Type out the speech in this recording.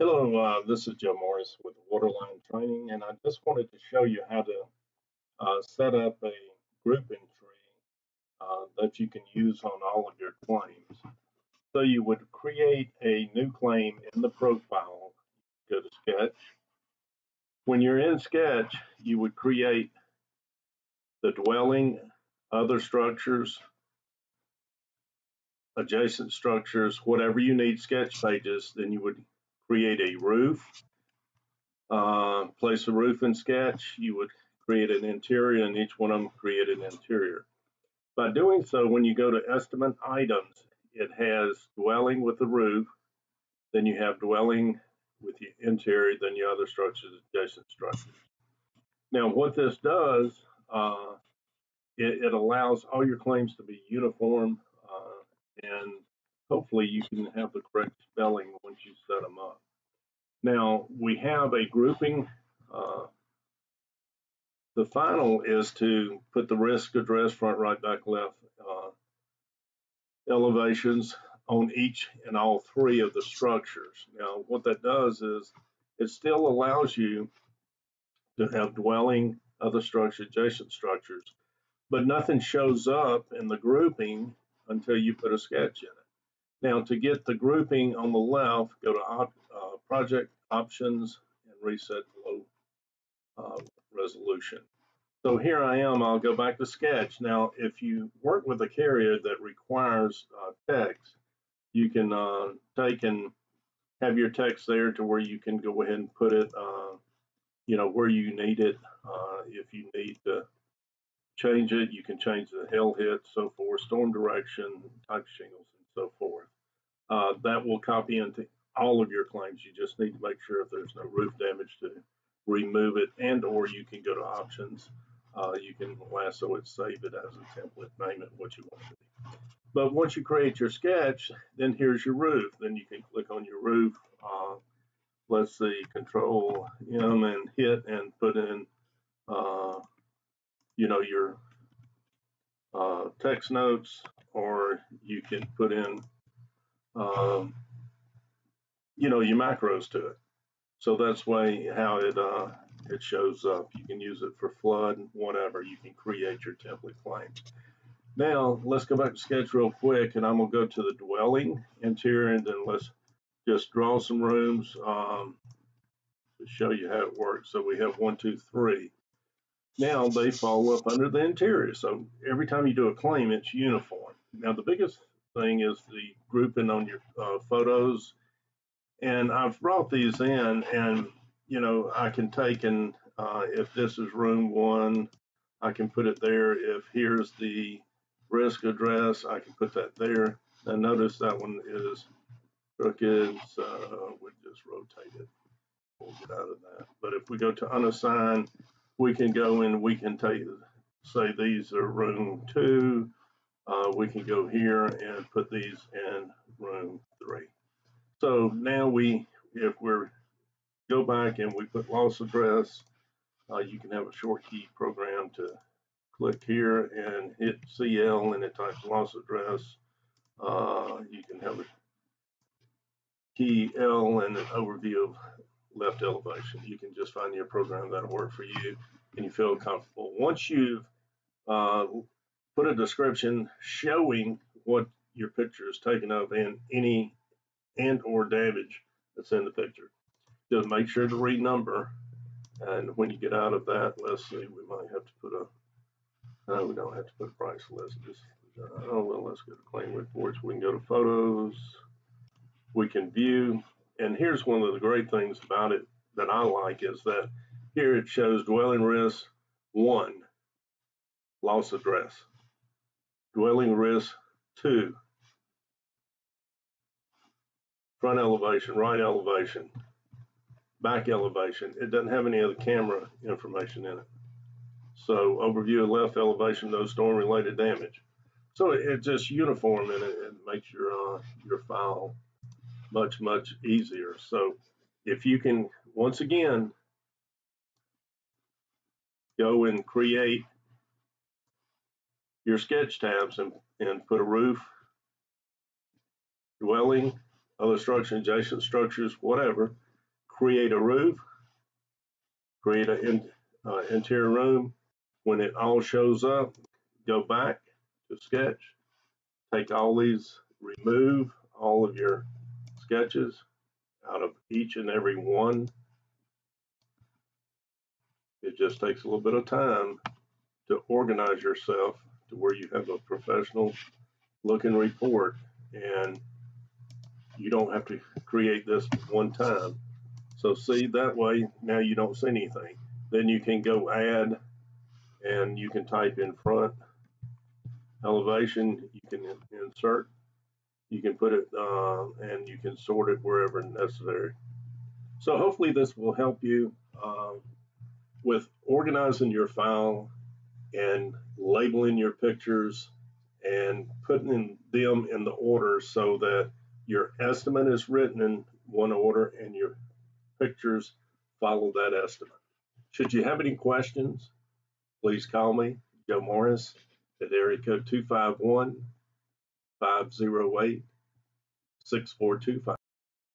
Hello, this is Joe Morris with Waterline Training, and I just wanted to show you how to set up a grouping tree that you can use on all of your claims. So you would create a new claim in the profile, go to Sketch. When you're in Sketch, you would create the dwelling, other structures, adjacent structures, whatever you need sketch pages, then you would create a roof. Place a roof in Sketch, you would create an interior, and each one of them create an interior. By doing so, when you go to estimate items, it has dwelling with the roof, then you have dwelling with the interior, then your other structures, adjacent structures. Now, what this does, it allows all your claims to be uniform, and hopefully you can have the correct spelling once you set them up. Now, we have a grouping. The final is to put the risk address, front, right, back, left elevations on each and all three of the structures. Now, what that does is it still allows you to have dwelling, other structures, adjacent structures, but nothing shows up in the grouping until you put a sketch in it. Now, to get the grouping on the left, go to Project Options and Reset Low Resolution. So here I am, I'll go back to Sketch. Now, if you work with a carrier that requires text, you can take and have your text there to where you can go ahead and put it, where you need it. If you need to change it, you can change the hail hit, so forth, storm direction, type shingles, and so forth. That will copy into all of your claims. You just need to make sure if there's no roof damage to remove it, and or you can go to options. You can lasso it, save it as a template, name it what you want to be. But once you create your sketch, then here's your roof. Then you can click on your roof. Let's see, Control M and hit and put in, your text notes, or you can put in, your macros to it. So that's way how it shows up. You can use it for flood, whatever. You can create your template claim. Now, let's go back to Sketch real quick, and I'm going to go to the dwelling interior, and then let's just draw some rooms to show you how it works. So we have 1, 2, 3. Now they fall up under the interior. So every time you do a claim, it's uniform. Now, the biggest thing is the grouping on your photos. And I've brought these in, and I can take and if this is room 1, I can put it there. If here's the risk address, I can put that there. Now notice that one is crooked, so we'll just rotate it. We'll get out of that. But if we go to unassigned, we can go in, we can say these are room 2. We can go here and put these in room 3. So now if we go back and we put loss address, you can have a short key program to click here and hit CL, and it types loss address. You can have a key L and an overview of left elevation. You can just find your program that'll work for you, and you feel comfortable. Once you've put a description showing what your picture is taken of and any and or damage that's in the picture, just make sure to renumber. And when you get out of that, let's see, we might have to put no, we don't have to put a price list. Just, let's go to claim reports. We can go to photos. We can view. And here's one of the great things about it that I like is that here it shows dwelling risk 1, loss address. Dwelling risk 2, front elevation, right elevation, back elevation. It doesn't have any other camera information in it. So overview of left elevation, no storm related damage. So it's just uniform, and it makes your file much easier. So if you can once again go and create your sketch tabs and put a roof, dwelling, other structure, adjacent structures, whatever. create a roof, create an interior room. When it all shows up, go back to sketch, take all these, remove all of your sketches out of each and every one. It just takes a little bit of time to organize yourself to where you have a professional looking report, and you don't have to create this one time. So see, that way now you don't see anything. Then you can go add, and you can type in front elevation, you can insert, you can put it and you can sort it wherever necessary. So hopefully this will help you with organizing your file and labeling your pictures and putting them in the order so that your estimate is written in one order and your pictures follow that estimate. Should you have any questions, please call me, Joe Morris, at area code 251-508-6425.